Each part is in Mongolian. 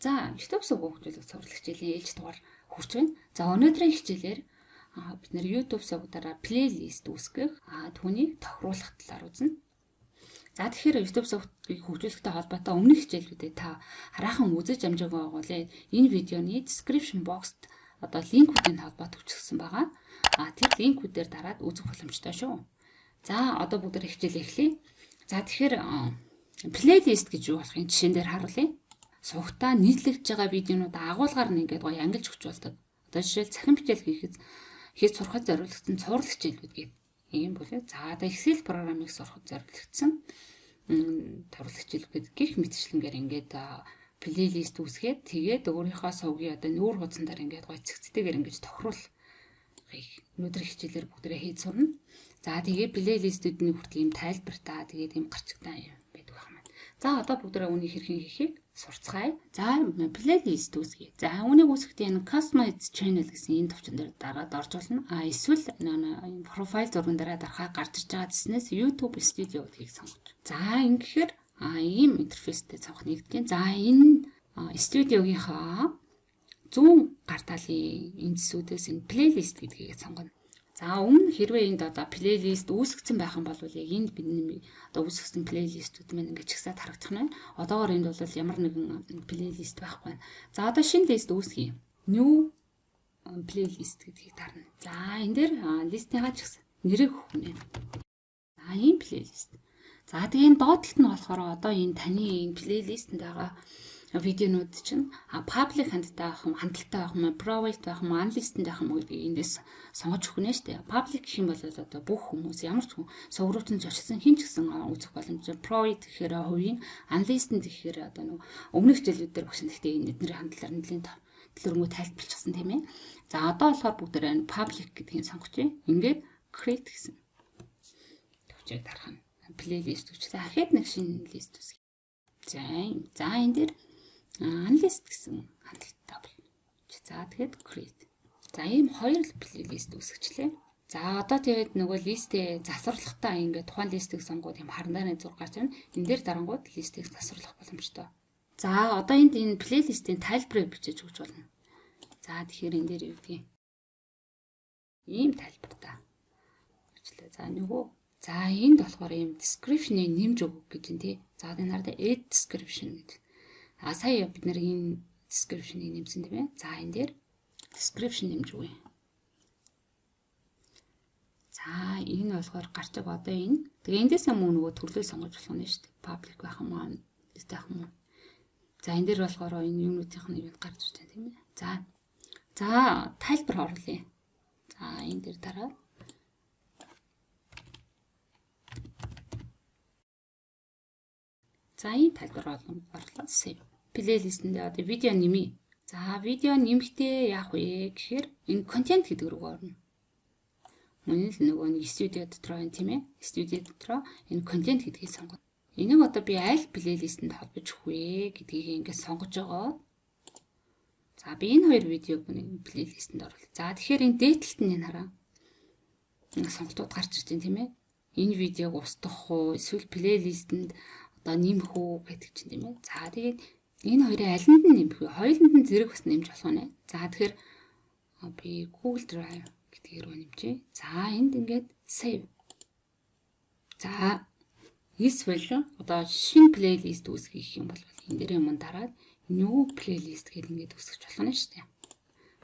За, YouTube сувг хөгжүүлэх сурвалж хичээлийн ээлж дугаар хүрч байна. За, өнөөдрийн хичээлээр бид нэр YouTube сувгаараа плейлист үүсгэх, түүнийг тохируулах талаар үзнэ. За, тэгэхээр YouTube сувгийг хөгжүүлэхтэй холбоотой өмнөх хичээлүүдэд та хараахан үзэж амжаагүй байгуулъя. Энэ видеоны description box-т линкүүдийн холбоот өгчихсөн байгаа. Тэр линкүүдээр дараад үзэх боломжтой шүү. За, одоо бүгд хичээлээ эхлэе. За, тэгэхээр плейлист гэж юу болохын жишээн дээр харуулъя. Сувгтаа нийтлэгдэж байгаа видеонууд агуулгаар нь ингээд гоё ангилж өгч болдог. Одоо жишээл цахим хичээл хийхэд сурахад зориулагдсан цуврал хичээлүүд гэдэг юм болоо. За, одоо Excel програмыг сурахад зориулагдсан цуврал хичээлүүд гэх мэтчлэнгээр ингээд плейлист үүсгээд тэгээд өөрийнхөө сувгийн одоо нүүр хуудсанаар ингээд гоё цэгцтэйгээр ингээд тохируулахыг өнөөдөр хичээлээр бүгдээ хийж сурна. За, тэгээд плейлистүүдний хүртэл юм тайлбартаа тэгээд юм гарчигтай юм байдаг байна. За, одоо бүгдээ үүнийг хэрхэн хийхийг сурцгаая. За, плейлист үүсгэе. За, үүнийг үүсгэхдээ энэ customize channel гэсэн энэ төвчөн дээр дараад орж болно. Эсвэл энэ профайл зурган дээр дарахаа гарч иж байгаа гэснээс YouTube Studio гэдгийг сонгож. За, ингэхээр ийм интерфейстэй цонх нэгдэж. За, энэ студиогийнхаа зүүн гар талын эндсүүдээс энэ плейлист гэдгийг сонгоно. За, өмнө хэрвээ энд плейлист үүсгэсэн байх юм бол яг энд бидний үүсгэсэн плейлистүүд маань ингээд чагсаад харагдах нь. Одоогоор энд бол ямар нэгэн плейлист байхгүй байна. За, одоо шинэ лист үүсгэе. New плейлист гэдгийг дарна. За, энэ дээр листийнхаа чагсаа нэрийг өгөх нь. За, ийм плейлист. За, тэгээ энэ доотлолт нь болохоор одоо энэ таны энэ плейлистэнд байгаа видеонууд чинь public хандтай байх юм, private байх юм, unlisted байх юм гэдгийг эндээс сонгож өгөх нэ штэ. Public гэх юм бол одоо бүх хүмүүс ямар ч хүн сувгуучин зорчсон хин ч гэсэн үзэх боломжтой. Private гэхээр хувийн, unlisted гэхээр одоо нэг өмнөх хичээлүүд дээр багшин гэхдээ энэ эдний хандлаар нэлийн төлөвлөгөө тайлбарлчихсан тийм ээ. За, одоо болохоор бүгдээр энэ public гэдгийг сонгочих. Ингээд create гэсэн. Төвчийг дарах нь. Плейлист үүсгэж. Ахад нэг шинэ лист үүсгэх. За, энэ дээр unlist гэсэн хандлагатай байна. За, тэгэхэд create. За, ийм хоёр плейлист үүсгэжлээ. За, одоо тэгээд нөгөө листээ засварлахтаа ингээд тухайн листийг сонгоод юм харандааны зураг гарч ирнэ. Энэ дээр дарангууд листийг засварлах боломжтой. За, одоо энэ плейлистийн тайлбарыг бичиж өгч болно. За, тэгэхээр энэ дээр юу гэдгийг ийм тайлбартай. За, энд болохоор ийм description-ыг нэмж өгөх гэж юм тий. За, энэ нараа add description гэдэг. Сая бид нэр энэ description-ыг нэмсэн тийм ээ. За, энэ дээр description нэмж өгье. За, энэ болохоор гарч байгаа одоо энэ. Тэгээ эндээс мөн нөгөө төрлөө сонгож болох нь шүү дээ. Public байх юм аа, list байх юм. За, энэ дээр болохоор энэ юмнуудынх нь юу гарч ирж байна тийм ээ. За, тайлбар оруулъя. За, энэ дээр дараа. За, энэ тайлбар орлоо. Save. Плейлистэндээ одоо видео нэмье. За, видео нэмэхдээ яах вэ гэхээр энэ контент гэдэг рүү орно. Мөн л нөгөө нэг студио дотор байна тийм ээ. Студио дотор энэ контент гэдгийг сонгоно. Энийг одоо би аль плейлистэнд холбож өгөх вэ гэдгийг ингээд сонгож байгаа. За, би энэ хоёр видеог нэг плейлистэнд оруулъя. За, тэгэхээр энэ дээдлэлт нь энэ хараа. Сонголтууд гарч ирж байна тийм ээ. Энэ видеог устгах уу, эсвэл плейлистэнд одоо нэмэх үү гэдэг чинь тийм ээ. За, тэгээд энэ хоёрын алинд нь нэмэх вэ? Хоёуланд нь зэрэг бас нэмж болох нь. За, тэгэхээр би Google Drive гэдгээр нэмжээ. За, энд ингээд save. За, эсвэл одоо шинэ плейлист үүсгэх юм бол энэ дээр юм дараад new playlist гэдэг ингээд үүсгэж болох нь шүү дээ.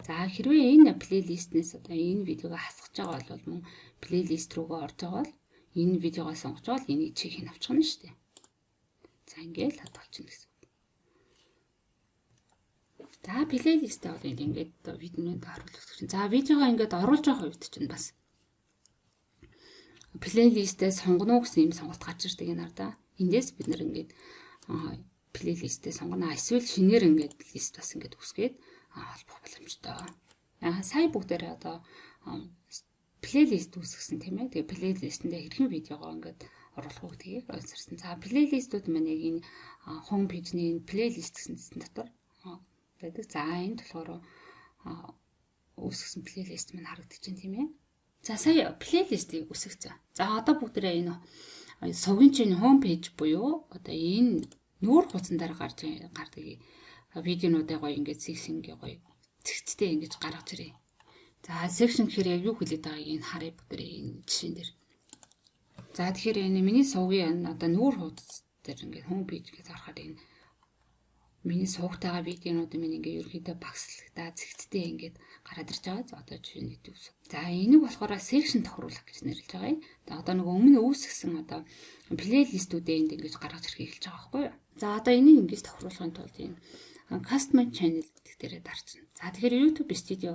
За, хэрвээ энэ плейлистнээс одоо энэ видеог хасгаж байгаа бол мөн плейлист руугаа орж байгаа бол энэ видеогоо сонгож бол энийг чихийг авчих нь шүү дээ. За, ингээд хадгалчихна гэсэн. За, плейлистээ бол ингээд видеонд харуулж өгч. За, видеогоо ингээд оруулж байгаа үед чинь бас плейлистээ сонгоно гэсэн юм сонголт гарч ирдэг энэ нарда. Эндээс бид нэр ингээд плейлистээ сонгоно. Эсвэл шинээр ингээд лист бас ингээд үсгээд холбох боломжтой. Сая бүгдээрээ одоо плейлист үүсгэсэн тийм ээ. Тэгээ плейлистэндээ хэрхэн видеогоо ингээд оруулах уу гэдгийг ойлгосон. За, плейлистүүд маань яг энэ home page-ний плейлист гэсэн дотор байдаг. За, энэ болохоор үүсгэсэн плейлист маань харагдаж байна тийм ээ. За, сая плейлистийг үүсгэсэн. За, одоо бүгдээрээ энэ сувгийн чинь home page буюу одоо энэ нүүр хуудсан дээр гардаг видеонуудаа гоё ингээд section-гээ гоё цэгцтэй ингэж гаргаж ирээ. За section гэхээр яг юу хэлээд байгааг энэ харъя бүгд энэ жишээн дээр. За тэгэхээр энэ миний сувгийн одоо нүүр хуудас дээр ингээд home page гэж харахад энэ миний суугтайгаа видеонууд минь ингээ ерөөхдөө багслагтаа цэгцтэй ингээд гараад ирж байгаа. За одоо жишээ нь YouTube. За энийг болохоор section тохируулах гэж нэрлэж байгаа юм. За одоо нөгөө өмнө үүсгэсэн одоо плейлистүүдээ энд ингэж гаргаж ирэх хэлж байгаа байхгүй юу? За одоо энийг ингэж тохируулахын тулд энэ custom channel гэдэг дээрээ дарчихна. За тэгэхээр YouTube Studio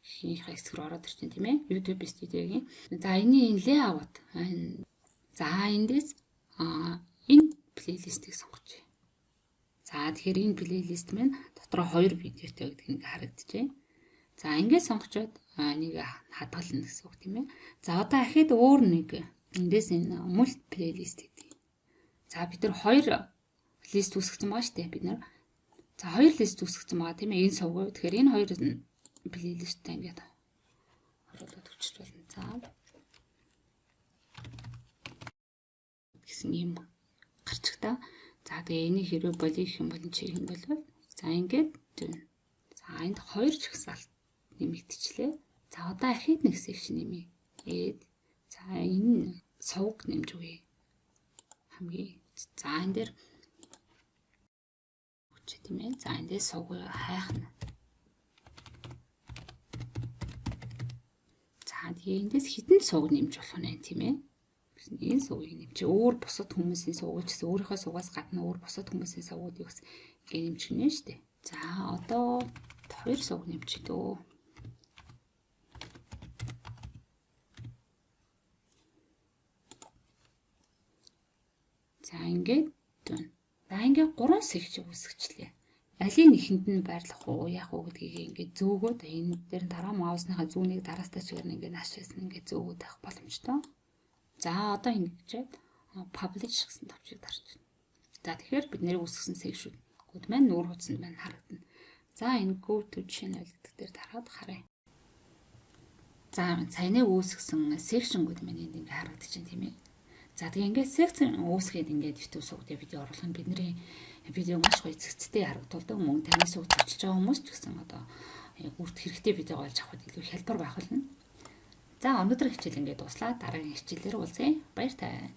хийх хэсэг рүү ороод ирчихин тийм ээ. YouTube Studio-гийн. За энэний энэ layout. За эндээс энэ плейлистийг сонгоч. За тэгэхээр энэ плейлист маань дотроо 2 видеотой гэдэг нэг харагдчихэ. За ингээд сонгочоод энийг хадгална гэсэн үг тийм ээ. За одоо ахид өөр нэг эндээс энэ мульт плейлист гэдэг. За бид нар 2 лист үүсгэсэн байгаа шүү дээ бид нар. За 2 лист үүсгэсэн байгаа тийм ээ энэ сувг. Тэгэхээр энэ 2 плейлисттэй ингээд оруулаад өчч болно. За гэсэн юм гарчигта. За тэгээ энийг хэрвээ болих юм бол чи юм болов. За ингээд дүүн. За энд 2 жагсаалт нэмэгдчихлээ. За одоо ахид нэг section нэмье. За энэ сувг нэмж үгүй. Хамгийн. За энэ дээр үчи тийм ээ. За энэ дээр сувг хайхна. За тэгээ эндээс хитэн сувг нэмж болох нь тийм ээ. Энэ сувгийг нэмчи өөр бусад хүмүүсийн сувг гэсэн өөрийнхөө сувгаас гадна өөр бусад хүмүүсийн сувгуудыг бас ингэ нэмчихнэ шүү дээ. За одоо 2 сувг нэмчи дөө. За ингээд дүүн. За ингээд 3 section үүсгэчлээ. Алийн нэхэнд нь байрлах уу, яах уу гэдгийг ингээд зөөгөөд энэ дээр дараа маусныхаа зүүнийг дараастаа чигээр ингээд наашаасан ингээд зөөгөөд авах боломжтой. За одоо ингэж publish гэсэн тавчиг дарж байна. За тэгэхээр бид нэр үүсгэсэн section-гүүд маань нүүр хуудсанд маань харагдана. За энэ go to channel гэдэг дээр дараад харъя. За саяны үүсгэсэн section-гүүд маань энд ингээ харагдчихэв тийм ээ. За тэгээ ингээд section үүсгээд ингээд YouTube сувгад видео оруулах нь бидний видео маш гоё цэгцтэй харагдуулдаг. Мөн таны сувг зочилж байгаа хүмүүс ч гэсэн одоо үрд хэрэгтэй видео олж авахд илүү хялбар байх болно. За өнөөдрийн хичээл ингээд дуслаа. Дараагийн хичээлээр уулзъя. Баяр таа.